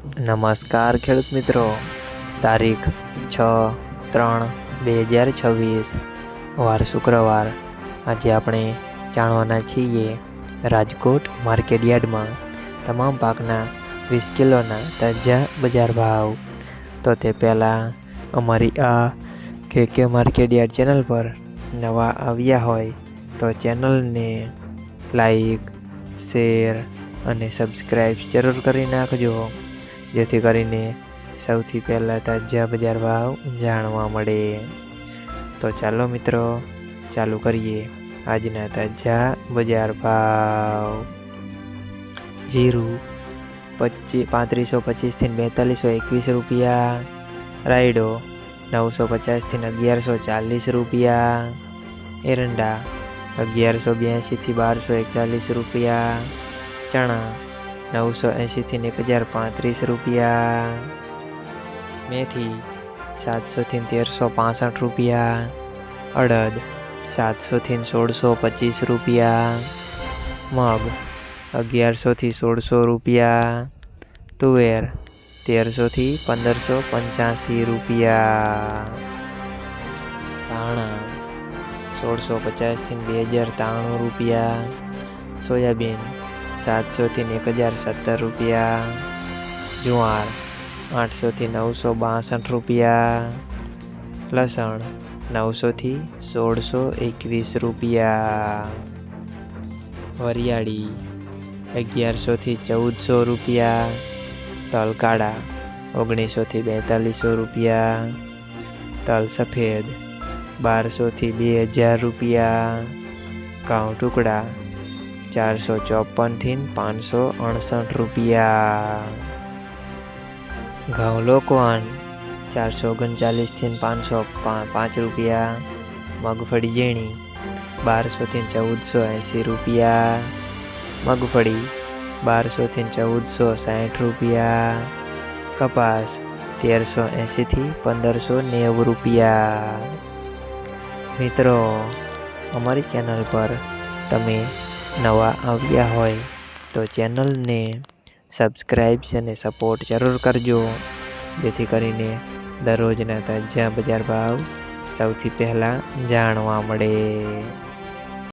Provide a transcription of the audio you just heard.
નમસ્કાર ખેડૂત મિત્રો, તારીખ 6/3/2026 વાર શુક્રવાર। આજે આપણે જાણવાના છીએ રાજકોટ માર્કેટયાર્ડમાં તમામ પાકના 20 કિલોના તાજા બજાર ભાવ। તો તે પહેલાં અમારી આ કે માર્કેટયાર્ડ ચેનલ પર નવા આવ્યા હોય તો ચેનલને લાઈક, શેર અને સબસ્ક્રાઈબ જરૂર કરી નાખજો, જેથી કરીને સૌથી પહેલાં તાજા બજાર ભાવ જાણવા મળે। તો ચાલો મિત્રો, ચાલુ કરીએ આજના તાજા બજાર ભાવ। જીરું 3525 થી 4221 રૂપિયા, રાયડો 950 થી 1140 રૂપિયા, એરંડા 1182 થી 1241 રૂપિયા, ચણા 980 થી 1035 રૂપિયા, મેથી 700 થી 1365 રૂપિયા, અડદ 700 થી 1625 રૂપિયા, મગ 1100 થી 1600 રૂપિયા, તુવેર 1300 થી 1585 રૂપિયા, ધાણા 1650 થી 2093 રૂપિયા, સોયાબીન 700 થી 1017 રૂપિયા, જુવાર 800 થી 962 રૂપિયા, લસણ 900 થી 1621 રૂપિયા, વરિયાળી 1100 થી 1400 રૂપિયા, તલ કાળા 1900 થી 4200 રૂપિયા, તલ સફેદ 1200 થી 2000 રૂપિયા, ઘઉં ટુકડા 454 થી 568 રૂપિયા, ઘઉં લોકવાન 439 થી 505 રૂપિયા, મગફળી ઝીણી 1200 થી 1480 રૂપિયા, મગફળી 1200 થી 1460 રૂપિયા, કપાસ 1380 થી 1590 રૂપિયા। મિત્રો, અમારી ચેનલ પર તમે નવા આવ્યા હોય તો ચેનલને સબસ્ક્રાઈબ અને સપોર્ટ જરૂર કરજો, જેથી કરીને દરરોજના તાજા બજાર ભાવ સૌથી પહેલાં જાણવા મળે।